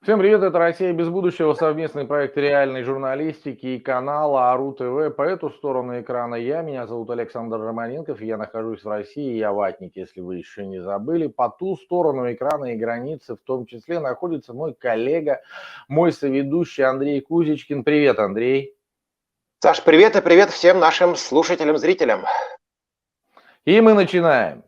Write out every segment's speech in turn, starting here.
Всем привет, это «Россия без будущего», совместный проект реальной журналистики и канала АРУ ТВ. По эту сторону экрана меня зовут Александр Романенков, я нахожусь в России, я ватник, если вы еще не забыли. По ту сторону экрана и границы в том числе находится мой коллега, мой соведущий Андрей Кузичкин. Привет, Андрей. Саш, привет и привет всем нашим слушателям, зрителям. И мы начинаем.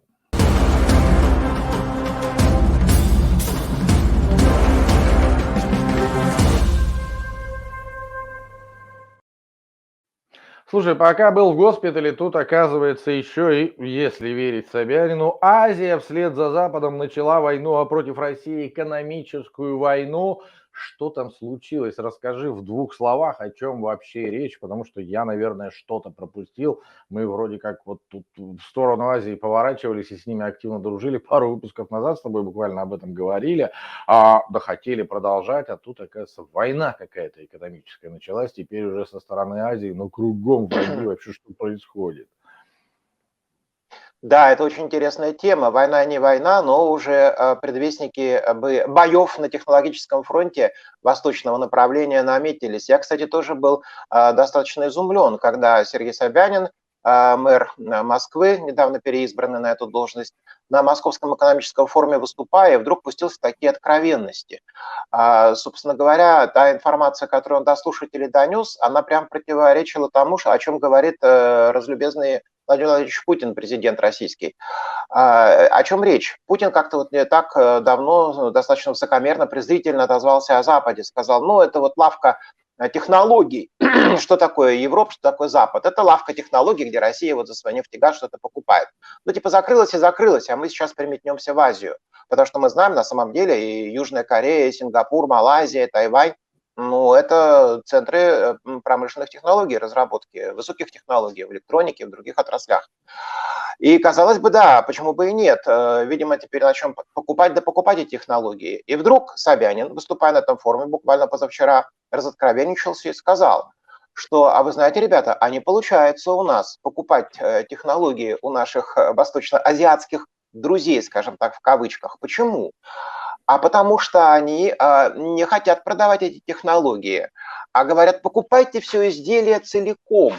Слушай, пока был в госпитале, тут, оказывается, еще и, если верить Собянину, Азия вслед за Западом начала войну, а против России экономическую войну. Что там случилось? Расскажи в двух словах, о чем вообще речь, потому что я, наверное, что-то пропустил. Мы вроде как вот тут в сторону Азии поворачивались и с ними активно дружили. Пару выпусков назад с тобой буквально об этом говорили. Да хотели продолжать, а тут, оказывается, война какая-то экономическая началась, теперь уже со стороны Азии, но кругом враги, вообще что происходит? Да, это очень интересная тема. Война не война, но уже предвестники боев на технологическом фронте восточного направления наметились. Я, кстати, тоже был достаточно изумлен, когда Сергей Собянин, мэр Москвы, недавно переизбранный на эту должность, на Московском экономическом форуме выступая, вдруг пустился в такие откровенности. Собственно говоря, та информация, которую он до слушателей донес, она прям противоречила тому, о чем говорит разлюбезный Владимир Владимирович Путин, президент российский. О чем речь? Путин как-то вот не так давно достаточно высокомерно, презрительно отозвался о Западе. Сказал, ну, это вот лавка технологий. Что такое Европа, что такое Запад? Это лавка технологий, где Россия вот за свой нефтегаз что-то покупает. Ну, типа, закрылась и закрылась, а мы сейчас переметнемся в Азию. Потому что мы знаем, на самом деле, и Южная Корея, и Сингапур, Малайзия, Тайвань, ну, это центры промышленных технологий, разработки высоких технологий в электронике, в других отраслях. И, казалось бы, да, почему бы и нет. Видимо, теперь начнем покупать, да покупать эти технологии. И вдруг Собянин, выступая на этом форуме буквально позавчера, разоткровенничался и сказал, что, а вы знаете, ребята, а не получается у нас покупать технологии у наших восточно-азиатских друзей, скажем так, в кавычках. Почему? А потому что они не хотят продавать эти технологии, а говорят, покупайте все изделие целиком.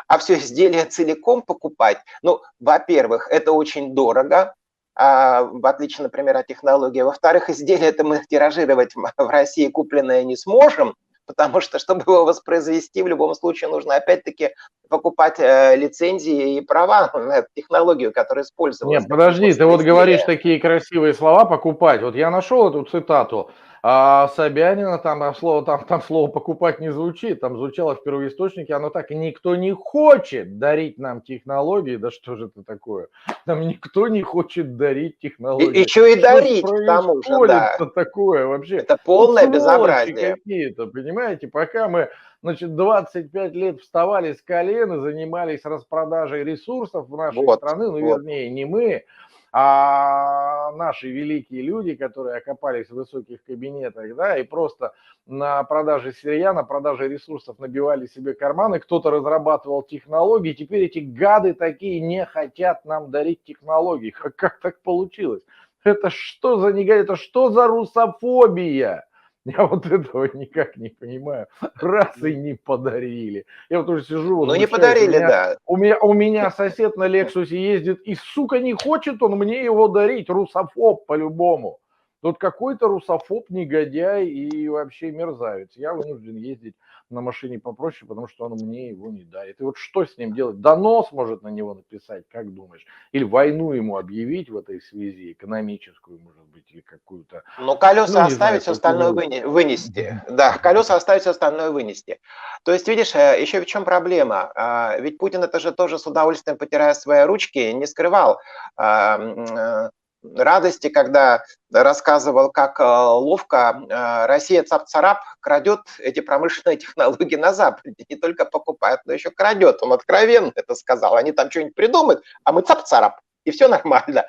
А все изделие целиком покупать, ну, во-первых, это очень дорого, в отличие, например, от технологии. Во-вторых, изделие это мы тиражировать в России купленное не сможем, потому что, чтобы его воспроизвести, в любом случае нужно опять-таки покупать лицензии и права на эту технологию, которая использовалась Нет, для подожди, ты производства вот говоришь изделия. такие красивые слова «покупать». Вот я нашел эту цитату, Собянина, там слово «покупать» не звучит, там звучало в первоисточнике, оно так: и никто не хочет дарить нам технологии. Да что же это такое? Нам никто не хочет дарить И технологии. еще и Что ж дарить к тому же, да. происходит-то такое вообще? Это Вот полное сволочи безобразие. какие-то, понимаете? Пока мы, значит, 25 лет вставали с колен и занимались распродажей ресурсов в нашей Вот, страны, ну, вот. вернее, не мы, а наши великие люди, которые окопались в высоких кабинетах, да, и просто на продаже сырья, на продаже ресурсов набивали себе карманы, кто-то разрабатывал технологии, теперь эти гады такие не хотят нам дарить технологии. Как так получилось? Это что за негодяй, это что за русофобия? Я вот этого никак не понимаю. Раз и не подарили. Я вот уже сижу, Ну, не возмущаюсь. У подарили, меня, да. у меня, у меня сосед на Лексусе ездит, и, сука, не хочет он мне его дарить. Русофоб по-любому. Тут какой-то русофоб, негодяй и вообще мерзавец. Я вынужден ездить на машине попроще, потому что он мне его не дарит. И вот что с ним делать? Донос может на него написать, как думаешь? Или войну ему объявить в этой связи, экономическую, может быть, или какую-то, Ну, ну, колеса не знаю, оставить, все остальное какую-нибудь. вынести. Да, колеса оставить, все остальное вынести. То есть, видишь, еще в чем проблема? Ведь Путин это же тоже с удовольствием, потирая свои ручки, не скрывал радости, когда рассказывал, как ловко Россия цап-царап крадет эти промышленные технологии на Западе. Не только покупает, но еще крадет. Он откровенно это сказал. Они там что-нибудь придумают, а мы цап-царап, и все нормально.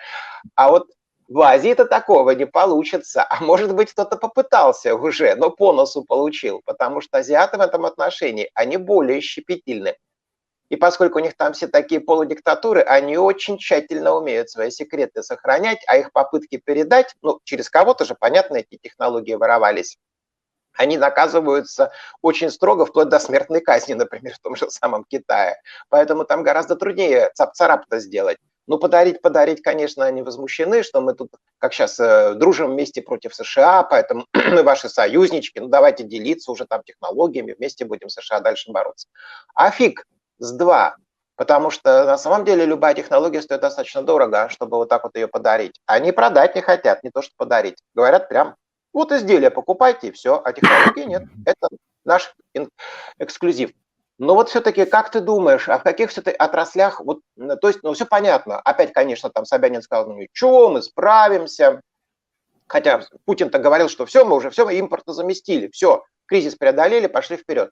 А вот в Азии-то такого не получится. А может быть, кто-то попытался уже, но по носу получил, потому что азиаты в этом отношении, они более щепетильны. И поскольку у них там все такие полудиктатуры, они очень тщательно умеют свои секреты сохранять, а их попытки передать, ну, через кого-то же, понятно, эти технологии воровались, они наказываются очень строго, вплоть до смертной казни, например, в том же самом Китае. Поэтому там гораздо труднее цап-царап-то сделать. Ну, подарить, конечно, они возмущены, что мы тут, как сейчас, дружим вместе против США, поэтому мы ваши союзнички, ну, давайте делиться уже там технологиями, вместе будем с США дальше бороться. А фиг с два, потому что на самом деле любая технология стоит достаточно дорого, чтобы вот так вот ее подарить. Они продать не хотят, не то что подарить. Говорят прям, вот изделие покупайте и все, а технологии нет. Это наш эксклюзив. Но вот все-таки, как ты думаешь, а в каких все-таки отраслях, вот, то есть, ну, все понятно, опять, конечно, там Собянин сказал, ну, ничего, мы справимся, хотя Путин-то говорил, что все, мы уже все, импорта заместили, все, кризис преодолели, пошли вперед.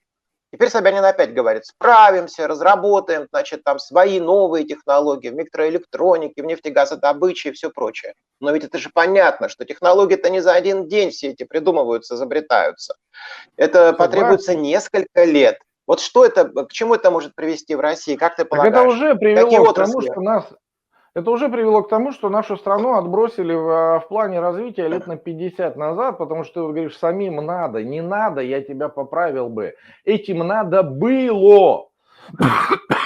Теперь Собянин опять говорит, справимся, разработаем, значит, там свои новые технологии в микроэлектронике, в нефтегазодобыче и все прочее. Но ведь это же понятно, что технологии-то не за один день все эти придумываются, изобретаются. Это потребуется несколько лет. Вот что это, к чему это может привести в России, как ты Так это полагаешь? уже Какие привело к тому, отрасли? что это уже привело к тому, что нашу страну отбросили в плане развития лет на 50 назад, потому что ты вот говоришь, самим надо, не надо, я тебя поправил бы. Этим надо было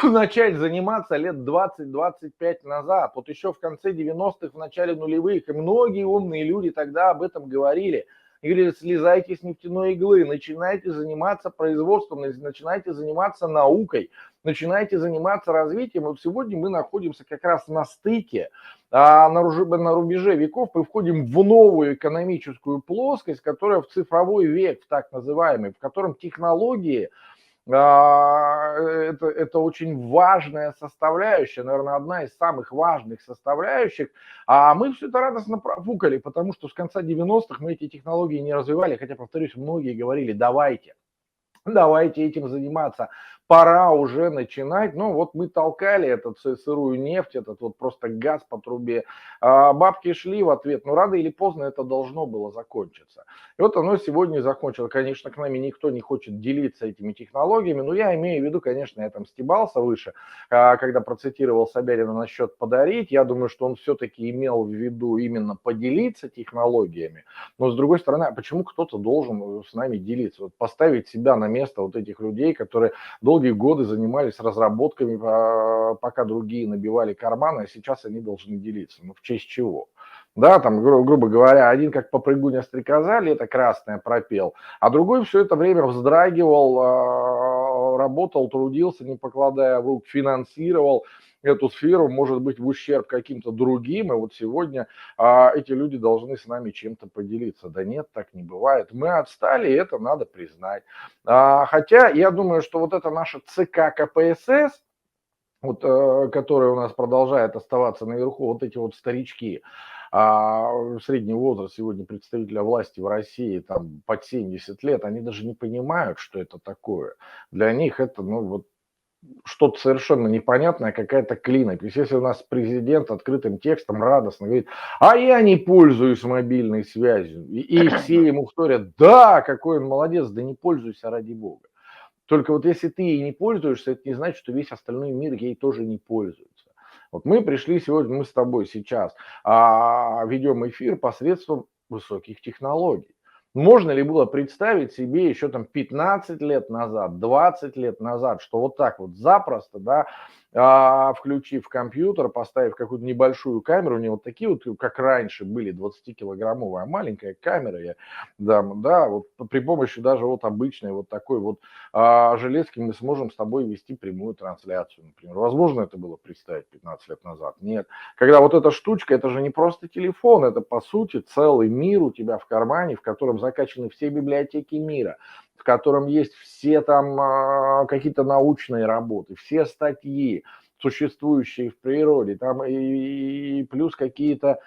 начать заниматься лет 20-25 назад. Вот еще в конце 90-х, в начале нулевых, и многие умные люди тогда об этом говорили. И говорили, слезайте с нефтяной иглы, начинайте заниматься производством, начинайте заниматься наукой, начинайте заниматься развитием. Вот сегодня мы находимся как раз на стыке, на рубеже веков, мы входим в новую экономическую плоскость, которая в цифровой век, в так называемый, в котором технологии это очень важная составляющая, наверное, одна из самых важных составляющих, а мы все это радостно профукали, потому что с конца 90-х мы эти технологии не развивали, хотя, повторюсь, многие говорили, давайте этим заниматься, пора уже начинать. Ну вот мы толкали эту сырую нефть, этот вот просто газ по трубе, бабки шли в ответ, но рано или поздно это должно было закончиться. И вот оно сегодня закончилось. Конечно, к нами никто не хочет делиться этими технологиями, но я имею в виду, конечно, я там стебался выше, когда процитировал Собянина насчет подарить, я думаю, что он все-таки имел в виду именно поделиться технологиями, но с другой стороны, а почему кто-то должен с нами делиться? Вот поставить себя на место вот этих людей, которые долгие годы занимались разработками, пока другие набивали карманы, а сейчас они должны делиться. Ну, в честь чего? Да, там, грубо говоря, один как попрыгуня стрекоза, лето красное пропел, а другой все это время вздрагивал, работал, трудился, не покладая рук, финансировал эту сферу, может быть, в ущерб каким-то другим, и вот сегодня эти люди должны с нами чем-то поделиться. Да нет, так не бывает. Мы отстали, и это надо признать. Хотя я думаю, что вот это наша ЦК КПСС, вот, которая у нас продолжает оставаться наверху, вот эти вот старички, средний возраст сегодня представителя власти в России там под 70 лет, они даже не понимают, что это такое. Для них это, ну, вот что-то совершенно непонятное, какая-то клинопись. Если у нас президент открытым текстом радостно говорит, а я не пользуюсь мобильной связью, и все ему вторят, да, какой он молодец, да не пользуйся ради бога. Только вот если ты ей не пользуешься, это не значит, что весь остальной мир ей тоже не пользуется. Вот мы пришли сегодня, мы с тобой сейчас ведем эфир посредством высоких технологий. Можно ли было представить себе еще там 15 лет назад, 20 лет назад, что вот так вот запросто, да, включив компьютер, поставив какую-то небольшую камеру, не вот такие вот, как раньше были, 20-килограммовая, а маленькая камера, да, вот при помощи даже вот обычной вот такой вот железки мы сможем с тобой вести прямую трансляцию, например. Возможно, это было представить 15 лет назад? Нет. Когда вот эта штучка, это же не просто телефон, это по сути целый мир у тебя в кармане, в котором закачаны все библиотеки мира, в котором есть все там какие-то научные работы, все статьи, существующие в природе, там и плюс какие-то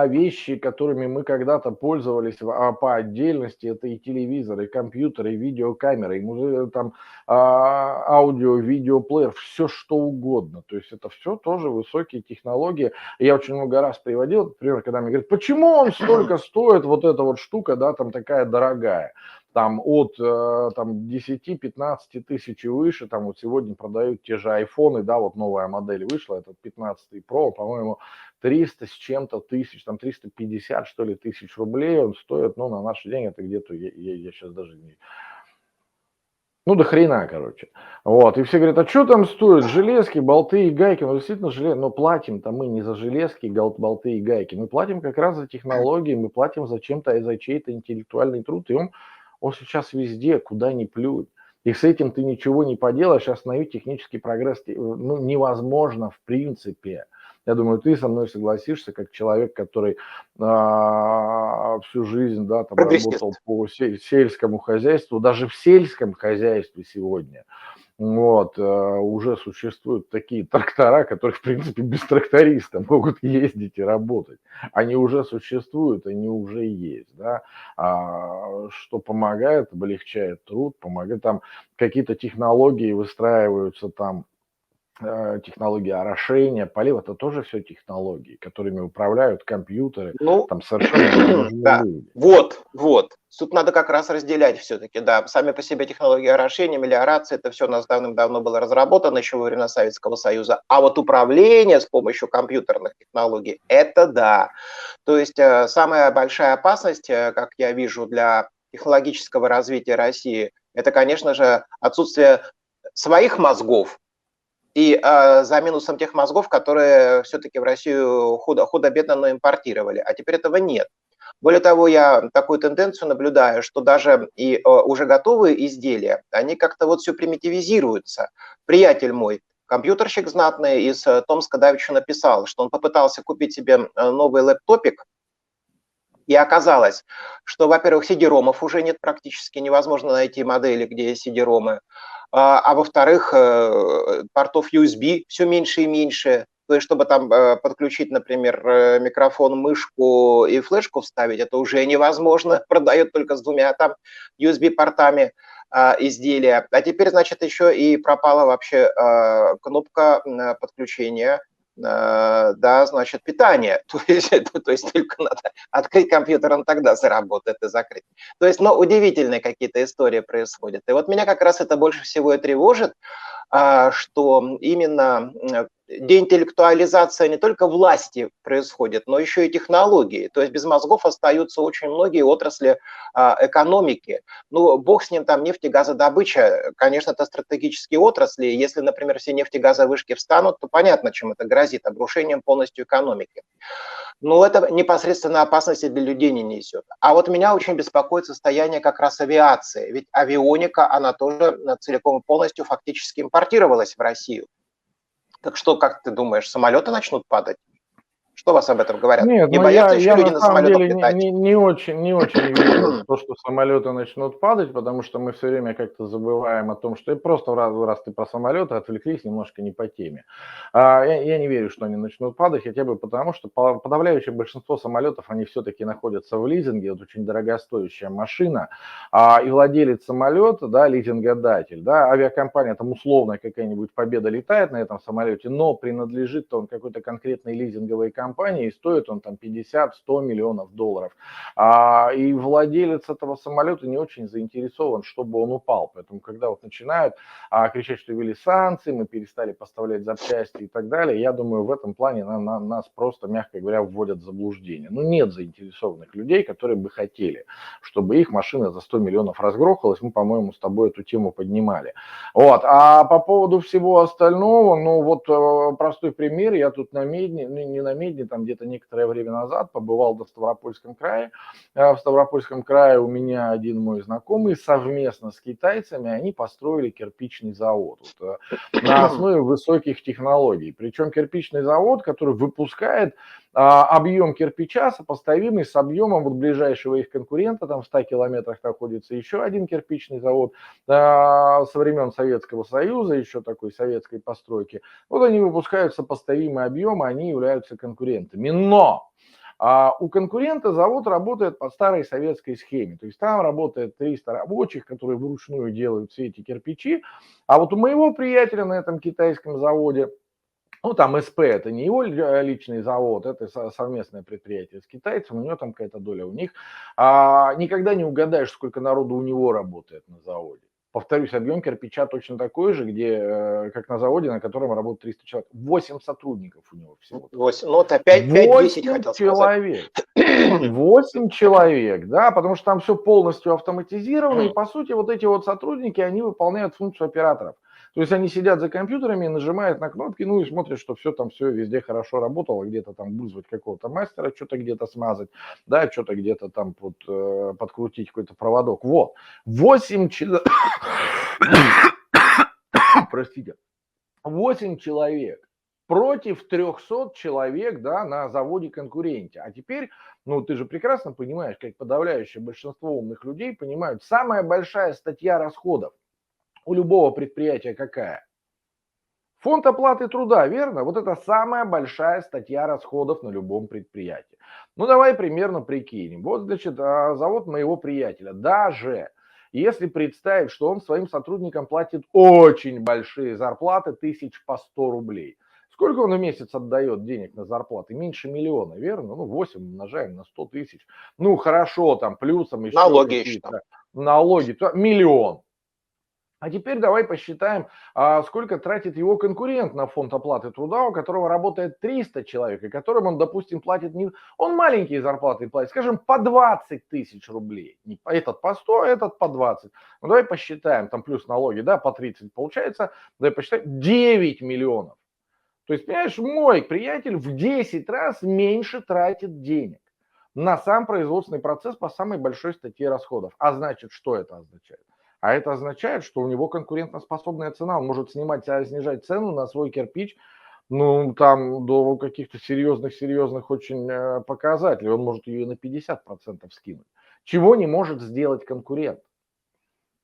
вещи, которыми мы когда-то пользовались по отдельности, это и телевизоры, и компьютеры, и видеокамеры, и там аудио, видеоплеер, все что угодно. То есть это все тоже высокие технологии. Я очень много раз приводил, например, когда мне говорят, почему он столько стоит, вот эта вот штука, да, там такая дорогая. там от там 10-15 тысяч и выше, там вот сегодня продают те же айфоны, да, вот новая модель вышла, этот 15 Pro, по-моему, 300 с чем-то тысяч, там 350, что ли, тысяч рублей он стоит, ну, на наши деньги это где-то, я сейчас даже не... Ну, до хрена, короче. Вот, и все говорят, а что там стоит? Железки, болты и гайки. Ну, действительно, но платим-то мы не за железки, болты и гайки. Мы платим как раз за технологии, мы платим за чем-то, за чей-то интеллектуальный труд. И он сейчас везде, куда ни плюнь. И с этим ты ничего не поделаешь, остановить технический прогресс ну, невозможно в принципе. Я думаю, ты со мной согласишься, как человек, который всю жизнь, да, там работал по сельскому хозяйству, даже в сельском хозяйстве сегодня, вот, уже существуют такие трактора, которые, в принципе, без тракториста могут ездить и работать. Они уже существуют, они уже есть, да, что помогает, облегчает труд, помогает, там какие-то технологии выстраиваются, там, технологии орошения, полива, это тоже все технологии, которыми управляют компьютеры, Ну, там совершенно не нужны да, люди. вот. Тут надо как раз разделять все-таки, да. Сами по себе технологии орошения, мелиорации, это все у нас давным-давно было разработано еще во времена Советского Союза. А вот управление с помощью компьютерных технологий, это да. То есть самая большая опасность, как я вижу, для технологического развития России, это, конечно же, отсутствие своих мозгов, и за минусом тех мозгов, которые все-таки в Россию худо-бедно, но импортировали. А теперь этого нет. Более того, я такую тенденцию наблюдаю, что даже и уже готовые изделия, они как-то вот все примитивизируются. Приятель мой, компьютерщик знатный из Томска, давеча написал, что он попытался купить себе новый лэптопик, и оказалось, что, во-первых, CD-ромов уже нет практически, невозможно найти модели, где есть CD-ромы. А во-вторых, портов USB все меньше и меньше. То есть, чтобы там подключить, например, микрофон, мышку и флешку вставить, это уже невозможно. Продает только с двумя там USB-портами изделия. А теперь, значит, еще и пропала вообще кнопка подключения, да, значит, питание. То есть только надо открыть компьютер, он тогда заработает и закрыть. То есть, ну, удивительные какие-то истории происходят. И вот меня как раз это больше всего и тревожит, что именно деинтеллектуализация не только власти происходит, но еще и технологии. То есть без мозгов остаются очень многие отрасли экономики. Ну, бог с ним, там нефтегазодобыча, конечно, это стратегические отрасли. Если, например, все нефтегазовышки встанут, то понятно, чем это грозит, обрушением полностью экономики. Но это непосредственно опасности для людей не несет. А вот меня очень беспокоит состояние как раз авиации. Ведь авионика, она тоже целиком и полностью фактически импортировалась в Россию. Так что, как ты думаешь, самолеты начнут падать? Что вас об этом говорят? Нет, Не но боятся еще я люди на на самом самолетах деле летать? не очень верю в то, что самолеты начнут падать, потому что мы все время как-то забываем о том, что и просто раз ты про самолеты отвлеклись немножко не по теме. Я не верю, что они начнут падать, хотя бы потому, что подавляющее большинство самолетов, они все-таки находятся в лизинге, это очень дорогостоящая машина, и владелец самолета, да, лизингодатель, да, авиакомпания, там условно какая-нибудь Победа летает на этом самолете, но принадлежит он какой-то конкретной лизинговой компании, и стоит он там 50-100 миллионов долларов. И владелец этого самолета не очень заинтересован, чтобы он упал. Поэтому, когда вот начинают кричать, что ввели санкции, мы перестали поставлять запчасти и так далее, я думаю, в этом плане нас просто, мягко говоря, вводят в заблуждение. Ну, нет заинтересованных людей, которые бы хотели, чтобы их машина за 100 миллионов разгрохалась. Мы, по-моему, с тобой эту тему поднимали. Вот. А по поводу всего остального, ну вот простой пример, я тут на Медне, не на Медне, там где-то некоторое время назад побывал в Ставропольском крае. В Ставропольском крае у меня один мой знакомый совместно с китайцами, они построили кирпичный завод вот, на основе высоких технологий. Причем кирпичный завод, который выпускает объем кирпича сопоставимый с объемом вот ближайшего их конкурента, там в 100 километрах находится еще один кирпичный завод со времен Советского Союза, еще такой советской постройки. Вот они выпускают сопоставимые объемы, они являются конкурентами. Но у конкурента завод работает по старой советской схеме. То есть там работает 300 рабочих, которые вручную делают все эти кирпичи. А вот у моего приятеля на этом китайском заводе Ну, там СП это не его личный завод, это совместное предприятие с китайцем, у него там какая-то доля у них. Никогда не угадаешь, сколько народу у него работает на заводе. Повторюсь, объем кирпича точно такой же, как на заводе, на котором работает 300 человек. 8 сотрудников у него всего. 8, ну, это 5-10 8 хотел сказать. человек. 8 человек, да, потому что там все полностью автоматизировано, и по сути вот эти вот сотрудники, они выполняют функцию операторов. То есть они сидят за компьютерами, нажимают на кнопки, ну и смотрят, что все там, все везде хорошо работало, где-то там вызвать какого-то мастера, что-то где-то смазать, да, что-то где-то там подкрутить какой-то проводок. Вот. 8 человек, простите, 8 человек против 300 человек, да, на заводе-конкуренте. А теперь, ну, ты же прекрасно понимаешь, как подавляющее большинство умных людей понимают, самая большая статья расходов у любого предприятия какая? Фонд оплаты труда, верно? Вот это самая большая статья расходов на любом предприятии. Ну, давай примерно прикинем. Вот, значит, завод моего приятеля. Даже если представить, что он своим сотрудникам платит очень большие зарплаты, тысяч по 100 рублей. Сколько он в месяц отдает денег на зарплаты? Меньше миллиона, верно? Ну, 8 умножаем на 100 тысяч. Ну, хорошо, там плюсом еще Налоги еще там. какие-то налоги. Миллион. А теперь давай посчитаем, сколько тратит его конкурент на фонд оплаты труда, у которого работает 300 человек, и которым он, допустим, платит не... Он маленькие зарплаты платит, скажем, по 20 тысяч рублей. Этот по 100, а этот по 20. Ну давай посчитаем, там плюс налоги, да, по 30 получается, давай посчитаем, 9 миллионов. То есть, понимаешь, мой приятель в 10 раз меньше тратит денег на сам производственный процесс по самой большой статье расходов. А значит, что это означает? А это означает, что у него конкурентоспособная цена. Он может снижать цену на свой кирпич, ну, там, до каких-то серьезных очень показателей. Он может ее на 50% скинуть. Чего не может сделать конкурент?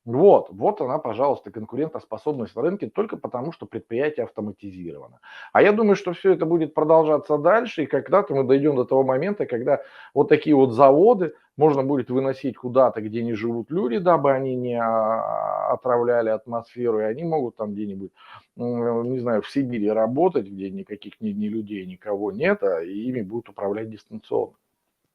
Вот она, пожалуйста, конкурентоспособность на рынке только потому, что предприятие автоматизировано. А я думаю, что все это будет продолжаться дальше, и когда-то мы дойдем до того момента, когда вот такие вот заводы можно будет выносить куда-то, где не живут люди, дабы они не отравляли атмосферу, и они могут там где-нибудь, не знаю, в Сибири работать, где никаких ни людей, никого нет, и ими будут управлять дистанционно.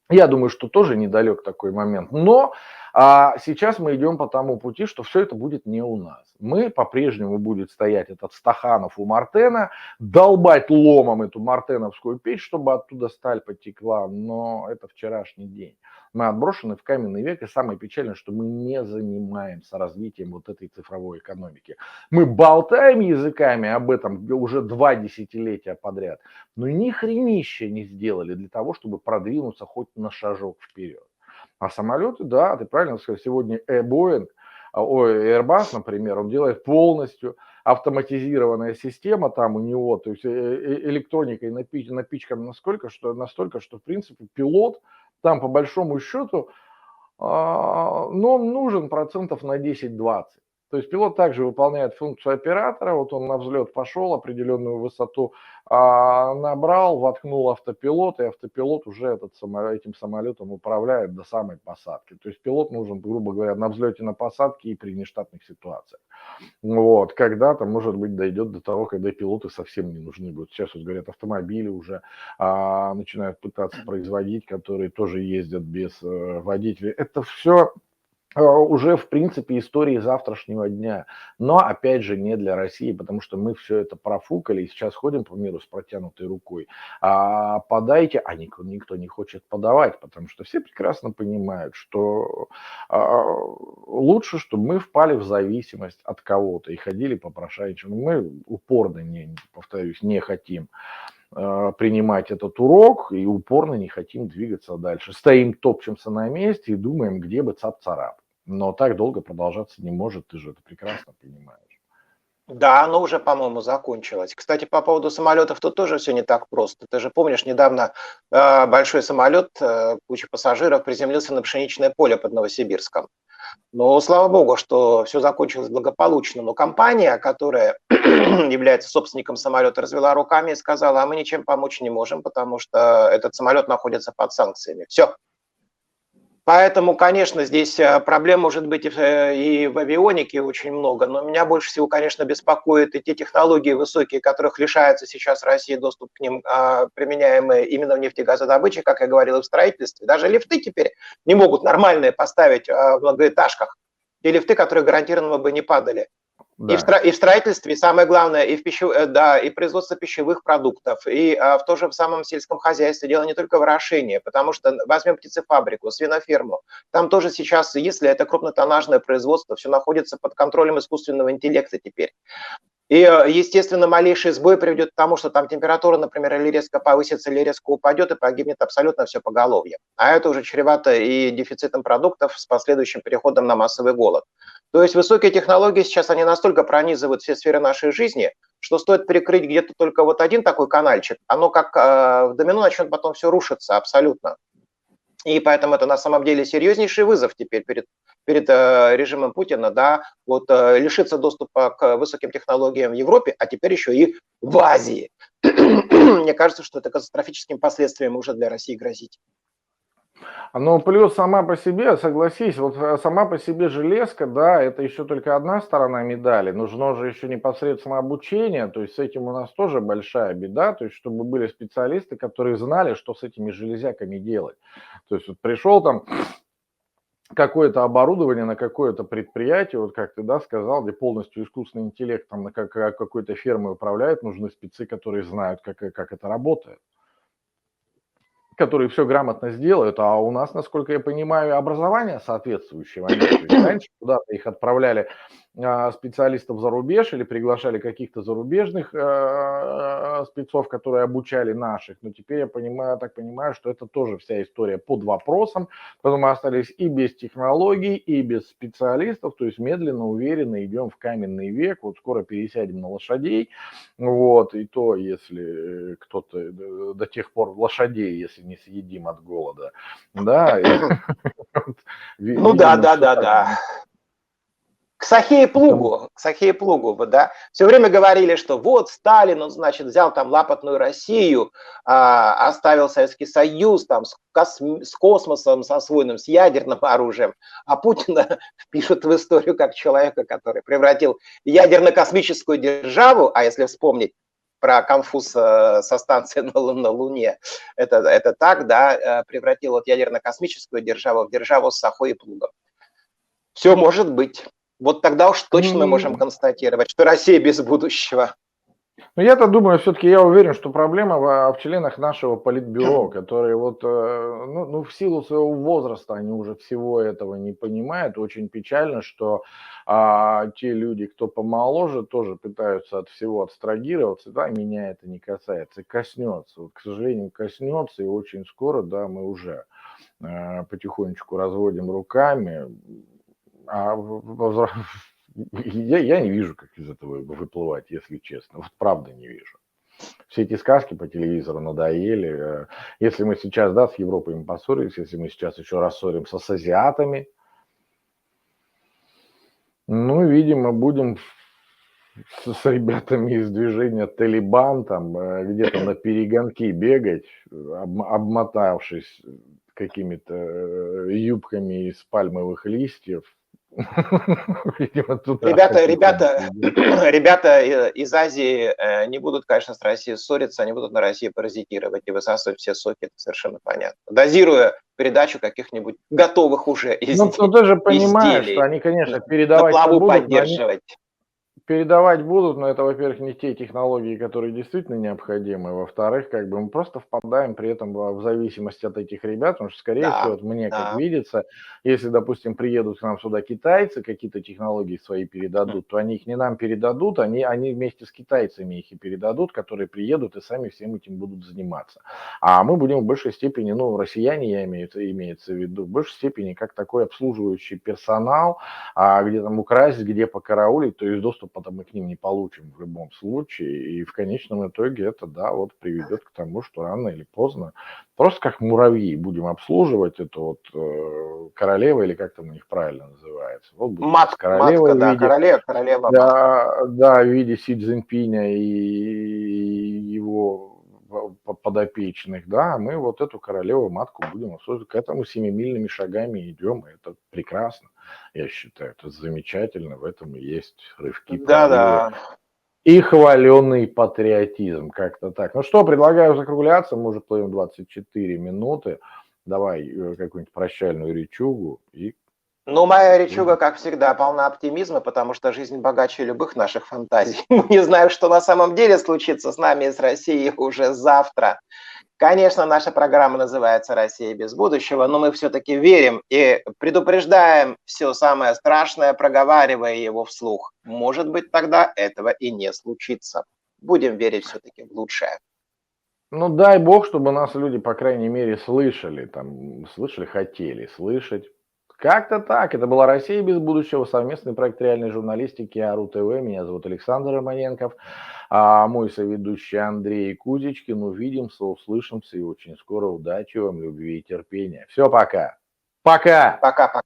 Я думаю, что тоже недалек такой момент. Но сейчас мы идем по тому пути, что все это будет не у нас. Мы по-прежнему будет стоять этот Стаханов у Мартена, долбать ломом эту мартеновскую печь, чтобы оттуда сталь потекла. Но это вчерашний день. Мы отброшены в каменный век, и самое печальное, что мы не занимаемся развитием вот этой цифровой экономики. Мы болтаем языками об этом уже 2 десятилетия подряд, но ни хренища не сделали для того, чтобы продвинуться хоть на шажок вперед. А самолеты, да, ты правильно сказал, сегодня Boeing, Airbus, например, он делает полностью автоматизированная система там у него, то есть электроникой напичкана настолько, что в принципе пилот там по большому счету, но он нужен процентов на 10-20. То есть пилот также выполняет функцию оператора, вот он на взлет пошел, определенную высоту набрал, воткнул автопилот, и автопилот уже этим самолетом управляет до самой посадки. То есть пилот нужен, грубо говоря, на взлете, на посадке и при нештатных ситуациях. Вот, когда-то, может быть, дойдет до того, когда пилоты совсем не нужны будут. Сейчас, вот говорят, автомобили уже начинают пытаться производить, которые тоже ездят без водителей. Это все уже, в принципе, истории завтрашнего дня. Но, опять же, не для России, потому что мы все это профукали и сейчас ходим по миру с протянутой рукой. Подайте, а никто не хочет подавать, потому что все прекрасно понимают, что лучше, чтобы мы впали в зависимость от кого-то и ходили попрошайничать. Мы упорно, повторюсь, не хотим принимать этот урок и упорно не хотим двигаться дальше. Стоим, топчемся на месте и думаем, где бы цап-царап. Но так долго продолжаться не может, ты же это прекрасно понимаешь. Да, оно уже, по-моему, закончилось. Кстати, по поводу самолетов тут тоже все не так просто. Ты же помнишь, недавно большой самолет, куча пассажиров приземлился на пшеничное поле под Новосибирском. Но слава богу, что все закончилось благополучно. Но компания, которая является собственником самолета, развела руками и сказала, а мы ничем помочь не можем, потому что этот самолет находится под санкциями. Все. Поэтому, конечно, здесь проблем может быть и в авионике очень много, но меня больше всего, конечно, беспокоят и те технологии высокие, которых лишается сейчас Россия доступ к ним, применяемые именно в нефтегазодобыче, как я говорил, и в строительстве. Даже лифты теперь не могут нормальные поставить в многоэтажках. Те лифты, которые гарантированно бы не падали. И Да. и в строительстве, и самое главное, и да, и производство пищевых продуктов, и в том же самом сельском хозяйстве. Дело не только в орошении, потому что возьмем птицефабрику, свиноферму. Там тоже сейчас, если это крупнотоннажное производство, все находится под контролем искусственного интеллекта теперь. И, естественно, малейший сбой приведет к тому, что там температура, например, или резко повысится, или резко упадет, и погибнет абсолютно все поголовье. А это уже чревато и дефицитом продуктов с последующим переходом на массовый голод. То есть высокие технологии сейчас, они настолько пронизывают все сферы нашей жизни, что стоит прикрыть где-то только вот один такой канальчик, оно как в домино начнет потом все рушиться абсолютно. И поэтому это на самом деле серьезнейший вызов теперь перед режимом Путина, да, вот лишиться доступа к высоким технологиям в Европе, а теперь еще и в Азии. Мне кажется, что это катастрофическим последствием уже для России грозит. Ну, плюс сама по себе, согласись, вот сама по себе железка, да, это еще только одна сторона медали. Нужно же еще непосредственно обучение, то есть с этим у нас тоже большая беда, то есть чтобы были специалисты, которые знали, что с этими железяками делать. То есть вот пришел там какое-то оборудование на какое-то предприятие, вот как ты, да, сказал, где полностью искусственный интеллект там на какой-то фермой управляет, нужны спецы, которые знают, как это работает, которые все грамотно сделают, а у нас, насколько я понимаю, образование соответствующего нет. То есть раньше куда-то их отправляли специалистов за рубеж или приглашали каких-то зарубежных спецов, которые обучали наших. Но теперь я понимаю, так понимаю, что это тоже вся история под вопросом, потому мы остались и без технологий, и без специалистов, то есть медленно, уверенно идем в каменный век, вот скоро пересядем на лошадей, вот, и то, если кто-то до тех пор лошадей, если не съедим от голода, да, Ну да, видимо, да, все да, так. да. К Сахеплугу, да. Все время говорили, что вот Сталин, он, значит, взял там лапотную Россию, оставил Советский Союз там с космосом, с освоенным, с ядерным оружием, а Путина пишут в историю как человека, который превратил ядерно-космическую державу, а если вспомнить про конфуз со станцией на Луне, это так, да, превратил вот ядерно-космическую державу в державу с сахой и плугом. Все может быть. Вот тогда уж точно мы можем констатировать, что Россия без будущего. Ну, я-то думаю, все-таки я уверен, что проблема в членах нашего политбюро, которые вот, ну, в силу своего возраста они уже всего этого не понимают. Очень печально, что те люди, кто помоложе, тоже пытаются от всего абстрагироваться. Да, меня это не касается, коснется. Вот, к сожалению, коснется, и очень скоро, да, мы уже потихонечку разводим руками. А я не вижу, как из этого выплывать, если честно. Вот правда не вижу. Все эти сказки по телевизору надоели. Если мы сейчас, да, с Европой мы поссорились, если мы сейчас еще рассоримся с азиатами, ну, видимо, будем с ребятами из движения Талибан там где-то на перегонки бегать, обмотавшись какими-то юбками из пальмовых листьев. Видимо, туда Ребята из Азии не будут, конечно, с Россией ссориться, они будут на России паразитировать и высасывать все соки, это совершенно понятно. Дозируя передачу каких-нибудь готовых уже Ну, ты же понимаешь, что изделий, они, конечно, на передавать-то плаву будут, но они поддерживать. передавать будут, но это, во-первых, не те технологии, которые действительно необходимы. Во-вторых, как бы мы просто впадаем при этом в зависимость от этих ребят, потому что, скорее всего, Да, вот мне как да. видится, если, допустим, приедут к нам сюда китайцы, какие-то технологии свои передадут, то они их не нам передадут, они вместе с китайцами их и передадут, которые приедут и сами всем этим будут заниматься. А мы будем в большей степени, ну, россияне, имеется в виду, в большей степени как такой обслуживающий персонал, где там украсть, где покараулить, то есть доступ мы к ним не получим в любом случае. И в конечном итоге это, да, вот приведет к тому, что рано или поздно просто как муравьи будем обслуживать эту вот королеву, или как там у них правильно называется. Вот будет у нас королева Матка, в да, виде, королева матка. да, да, в виде Си Цзиньпиня и его подопечных, да, мы вот эту королеву-матку будем обслуживать. К этому семимильными шагами идем, и это прекрасно, я считаю, это замечательно, в этом и есть рывки, прорывы. Да-да. И хваленый патриотизм, как-то так. Ну что, предлагаю закругляться, мы уже плывем 24 минуты. Давай какую-нибудь прощальную речугу и Ну, моя речуга, как всегда, полна оптимизма, потому что жизнь богаче любых наших фантазий. Мы не знаем, что на самом деле случится с нами и с Россией уже завтра. Конечно, наша программа называется «Россия без будущего», но мы все-таки верим и предупреждаем все самое страшное, проговаривая его вслух. Может быть, тогда этого и не случится. Будем верить все-таки в лучшее. Ну, дай бог, чтобы нас люди, по крайней мере, слышали, хотели слышать. Как-то так. Это была «Россия без будущего», совместный проект реальной журналистики АРУ ТВ. Меня зовут Александр Романенков, а мой соведущий Андрей Кузичкин. Увидимся, услышимся и очень скоро. Удачи вам, любви и терпения. Все, пока. Пока! Пока-пока.